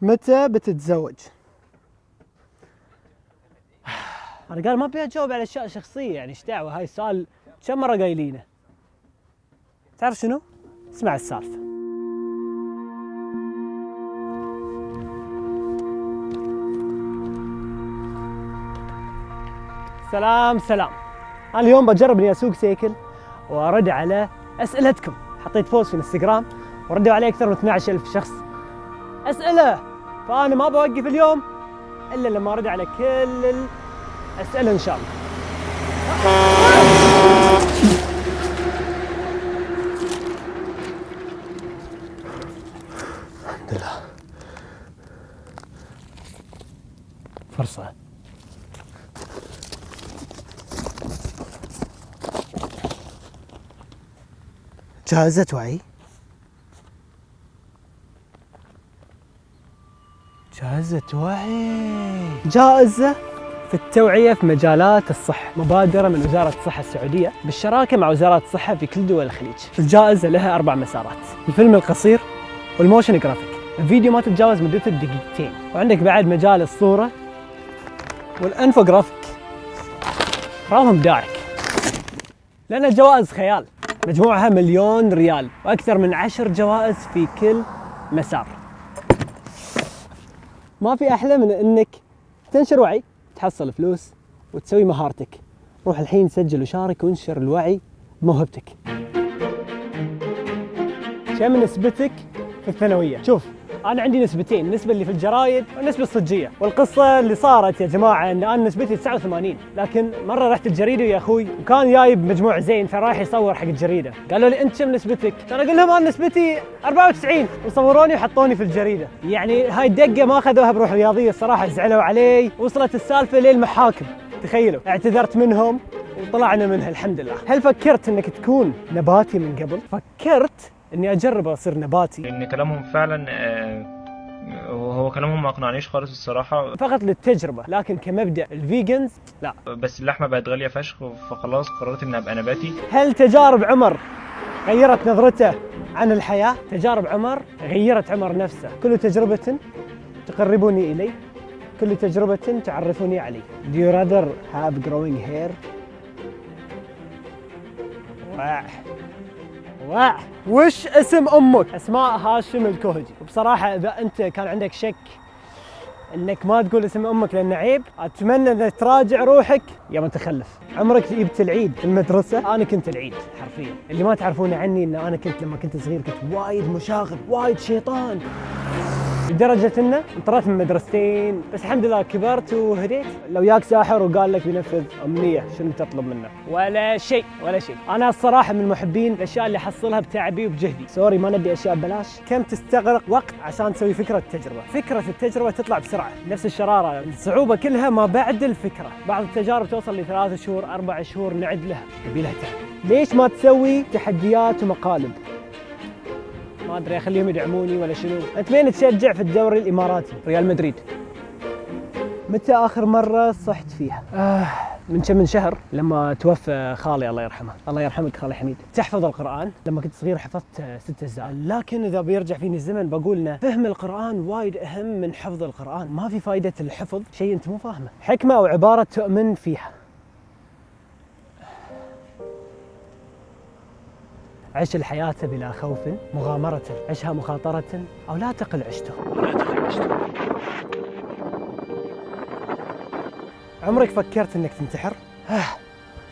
متى بتتزوج؟ انا قال ما ابي اجاوب على اشياء شخصيه، يعني ايش دعوه؟ هاي السؤال كم مره قايلينه. تعرف شنو؟ اسمع السالفه. سلام. انا اليوم بجرب اني اسوق سيكل وارد على اسئلتكم. حطيت بوست في انستغرام وردوا عليه اكثر من 12,000 شخص اسئله، فانا ما بوقف اليوم الا لما ارد على كل الاسئله ان شاء الله. الحمد لله، فرصه. جائزة وعي، جائزة في التوعية في مجالات الصحة، مبادرة من وزارة الصحة السعودية بالشراكة مع وزارة الصحة في كل دول الخليج. الجائزة لها 4 مسارات: الفيلم القصير والموشن جرافيك، الفيديو ما تتجاوز مدته 2 دقيقتين، وعندك بعد مجال الصورة والانفوجرافيك. راهم دارك، لأن الجوائز خيال، مجموعها 1,000,000 ريال وأكثر من 10 جوائز في كل مسار. ما في أحلى من أنك تنشر وعي، تحصل فلوس وتسوي مهارتك. روح الحين سجل وشارك وانشر الوعي بموهبتك. كم نسبتك في الثانوية؟ شوف، أنا عندي نسبتين، النسبة اللي في الجرايد والنسبة الصجية. والقصة اللي صارت يا جماعة أن أنا نسبتي 89، لكن مرة رحت الجريدة يا أخوي وكان جايب مجموع زين فرايح يصور حق الجريدة. قالوا لي أنت كم نسبتك؟ أنا أقول لهم أنا نسبتي 94، وصوروني وحطوني في الجريدة. يعني هاي الدقة ما أخذوها بروح رياضية الصراحة، زعلوا علي. وصلت السالفة للمحاكم، تخيلوا. اعتذرت منهم وطلعنا منها الحمد لله. هل فكرت أنك تكون نباتي من قبل؟ فكرت اني اجرب اصير نباتي، لان كلامهم فعلا هو كلامهم ما اقنعنيش خالص الصراحه، فقط للتجربه. لكن كمبدا الفيجنز لا. بس اللحمه بقت غاليه فشخ، فخلاص قررت اني ابقى نباتي. هل تجارب عمر غيرت نظرته عن الحياه؟ تجارب عمر غيرت عمر نفسه. كل تجربه تقربني الي، كل تجربه تعرفني علي. Do you rather have growing hair؟ وش اسم امك؟ اسماء هاشم الكهجي. وبصراحه اذا انت كان عندك شك انك ما تقول اسم امك لانه عيب، اتمنى انك تراجع روحك يا متخلف. عمرك جبت العيد في المدرسه؟ انا كنت العيد حرفيا. اللي ما تعرفونه عني ان انا كنت لما كنت صغير كنت وايد مشاغب، وايد شيطان، لدرجة انه انطرت من مدرستين. بس الحمد لله كبرت وهديت. لو ياك ساحر وقال لك بينفذ أمنية، شنو تطلب منه؟ ولا شيء. أنا الصراحة من محبين الأشياء اللي أحصلها بتعبي وبجهدي. سوري، ما نبي أشياء ببلاش. كم تستغرق وقت عشان تسوي فكرة التجربة؟ فكرة التجربة تطلع بسرعة، نفس الشرارة. الصعوبة كلها ما بعد الفكرة. بعض التجارب توصل ل3 شهور 4 شهور نعد لها، يبي لها تعب. ليش ما تسوي تحديات ومقالب؟ ما ادري، اخليهم يدعموني ولا شنو. انت مين تشجع في الدوري الاماراتي؟ ريال مدريد. متى اخر مره صحت فيها؟ من شهر لما توفى خالي الله يرحمه. الله يرحمك خالي حميد. تحفظ القران؟ لما كنت صغير حفظت 6 أجزاء، لكن اذا بيرجع فيني الزمن بقول انه فهم القران وايد اهم من حفظ القران. ما في فائده الحفظ شيء انت مو فاهمه. حكمه او عباره تؤمن فيها؟ عش الحياة بلا خوف مغامرة، عشها مخاطرة، أو لا تقل عشته. عمرك فكرت أنك تنتحر؟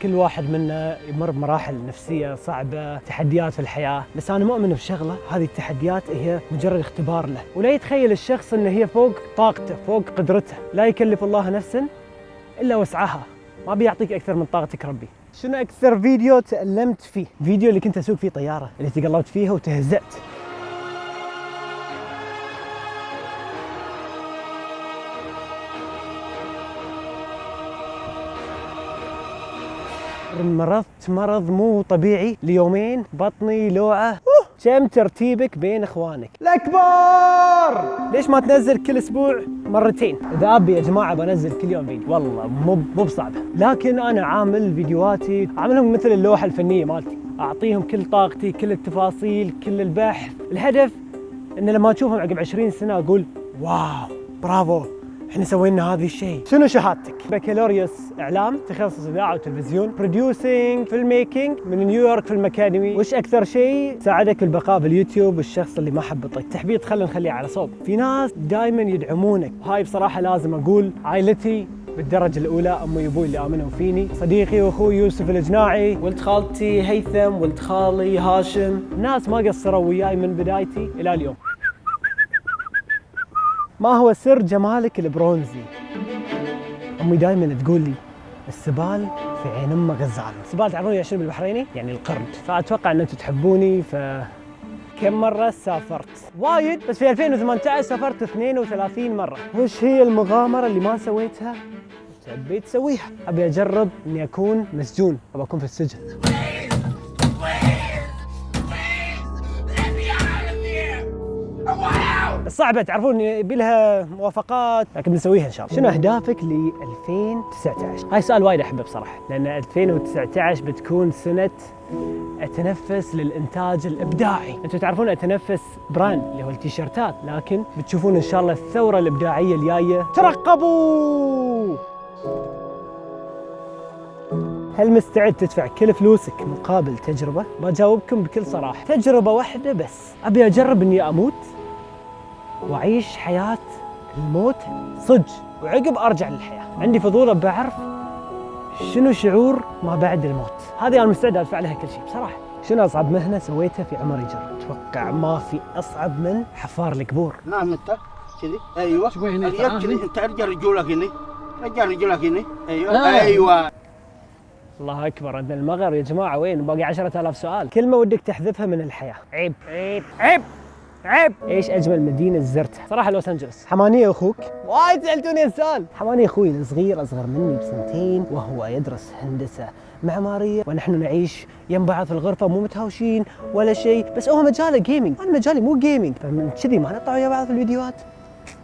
كل واحد منا يمر بمراحل نفسية صعبة، تحديات في الحياة، بس أنا مؤمن بشغلة، هذه التحديات هي مجرد اختبار له. ولا يتخيل الشخص أنه هي فوق طاقته، فوق قدرته. لا يكلف الله نفسا إلا وسعها، ما بيعطيك أكثر من طاقتك ربي. شنو أكثر فيديو تألمت فيه؟ فيديو اللي كنت أسوق فيه طيارة، اللي تقلبت فيها وتهزأت. مرضت مرض مو طبيعي ليومين، بطني لوعة. كم ترتيبك بين اخوانك؟ الأكبر! ليش ما تنزل كل اسبوع مرتين؟ اذا ابي يا جماعه بنزل كل يوم فيديو، والله مو بصعبه. لكن انا عامل فيديوهاتي عاملهم مثل اللوحه الفنيه مالتي، اعطيهم كل طاقتي، كل التفاصيل، كل البحث. الهدف ان لما اشوفهم عقب 20 سنه اقول واو برافو، احنا سوينا هذا الشيء. شنو شهادتك؟ بكالوريوس اعلام، تخصص اذاعه وتلفزيون، بروديوسينج، فيلم ميكينج، من نيويورك فيلم اكاديمي. وش اكثر شيء ساعدك البقاء باليوتيوب؟ الشخص اللي ما حبطك. تحبيط خلينا نخليه على صوب. في ناس دائما يدعمونك، وهاي بصراحه لازم اقول عائلتي بالدرجة الأولى، أمي وأبوي اللي آمنوا فيني، صديقي وأخوي يوسف الجناعي، ولد خالتي هيثم، ولد خالي هاشم. الناس ما قصروا وياي من بدايتي إلى اليوم. ما هو سر جمالك البرونزي؟ أمي دائما تقول لي السبال في عين أمه غزال. السبال تعرفون شنو بالبحريني؟ يعني القرد. فأتوقع أن أنتم تحبوني. كم مرة سافرت؟ وايد، بس في 2018 سافرت 32 مرة. وش هي المغامرة اللي ما سويتها تبي تسويها؟ أبي أجرب إني أكون مسجون، أبي أكون في السجن. صعبة تعرفون، يبي لها موافقات، لكن بنسويها إن شاء الله. شنو أهدافك ل 2019؟ هاي سؤال وايد أحبه بصراحة، لأن 2019 بتكون سنة أتنفس للإنتاج الإبداعي. أنتم تعرفون أتنفس براند اللي هو التيشيرتات، لكن بتشوفون إن شاء الله الثورة الإبداعية الجاية. ترقبوا! هل مستعد تدفع كل فلوسك مقابل تجربة؟ بجاوبكم بكل صراحة، تجربة واحدة بس. أبي أجرب إني أموت وأعيش حياة الموت صدق، وعقب أرجع للحياة. عندي فضول بعرف شنو شعور ما بعد الموت. هذه أنا مستعد أدفع لها كل شيء بصراحة. شنو أصعب مهنة سويتها في عمر يجر؟ أتوقع ما في أصعب من حفار القبور. نعم انت كذي. ايوه شوي هنا كذي. انت ارجع رجولك هنا، رجع رجولك هنا. ايوه ايوه. الله أكبر، عندنا المغرب يا جماعة. وين باقي 10,000 سؤال؟ كلمة ودك تحذفها من الحياة. عيب عيب عيب عيب. ايش اجمل مدينه زرتها؟ صراحه لوس انجلوس. حماني اخوك؟ وايد سالتوني السؤال. حماني اخوي الصغير، اصغر مني بسنتين، وهو يدرس هندسه معماريه، ونحن نعيش يم بعض في الغرفه، مو متهاوشين ولا شيء، بس هو مجاله جيمنج، انا مجالي مو جيمنج، فمن كذي ما نطلع ويا بعض في الفيديوهات.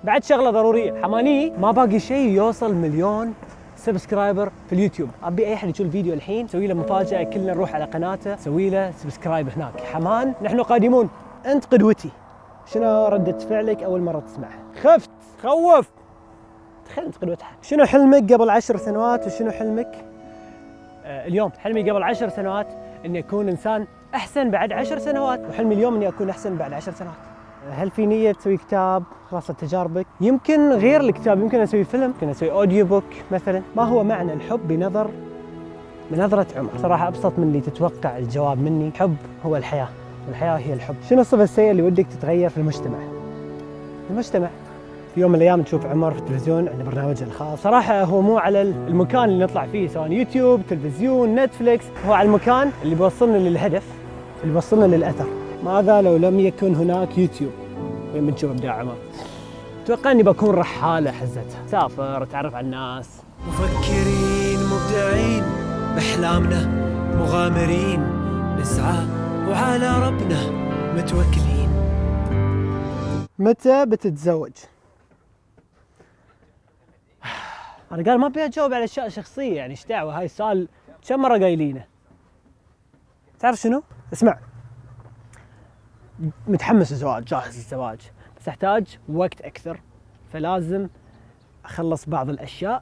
بعد شغله ضروريه، حماني ما باقي شيء يوصل 1,000,000 سبسكرايبر في اليوتيوب. ابي اي احد يشوف الفيديو الحين سوي له مفاجاه، كلنا نروح على قناته سوي له سبسكرايب هناك. حمان نحن قادمون. انت قدوتي. شنو ردة فعلك أول مرة تسمعها؟ خفت، خوف. تخيل أنت قدوتها. شنو حلمك قبل 10 سنوات وشنو حلمك اليوم؟ حلمي قبل 10 سنوات إني أكون إنسان أحسن بعد 10 سنوات، وحلمي اليوم إني أكون أحسن بعد 10 سنوات. هل في نية تسوي كتاب خلاصة تجاربك؟ يمكن غير الكتاب، يمكن أسوي فيلم، يمكن أسوي أوديو بوك مثلا. ما هو معنى الحب بنظرة عمر؟ صراحة أبسط من اللي تتوقع الجواب مني. الحب هو الحياة، والحياة هي الحب. شنو الصفة السيئة اللي ودك تتغير في المجتمع؟ في يوم من الأيام تشوف عمر في التلفزيون عنده برنامجه الخاص. صراحة هو مو على المكان اللي نطلع فيه، سواء يوتيوب، تلفزيون، نتفليكس، هو على المكان اللي بيوصلنا للهدف، اللي بيوصلنا للأثر. ماذا لو لم يكن هناك يوتيوب؟ وين بنشوف إبداع عمر؟ أتوقع إني بكون رحالة حزتها، سافر، أتعرف على الناس. مفكرين مبدعين بأحلامنا، مغامرين نسعى وعلى ربنا متوكلين. متى بتتزوج؟ أنا قال ما أبي أجاوب على أشياء شخصية، يعني إيش دعوة؟ هاي السؤال كم مرة قايلينه. تعرف شنو؟ اسمع، متحمس الزواج، جاهز للزواج، بس أحتاج وقت أكثر، فلازم أخلص بعض الأشياء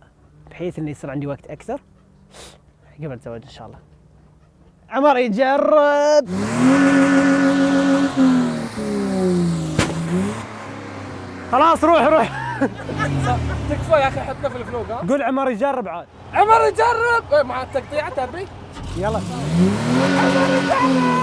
بحيث إنه يصير عندي وقت أكثر قبل الزواج إن شاء الله. عمر يجرب. خلاص روح. تكفى يا اخي، حطنا في الفلوق. ها قول عمر يجرب عاد. عمر يجرب مع التقطيع تبي. يلا. عمر يجرب.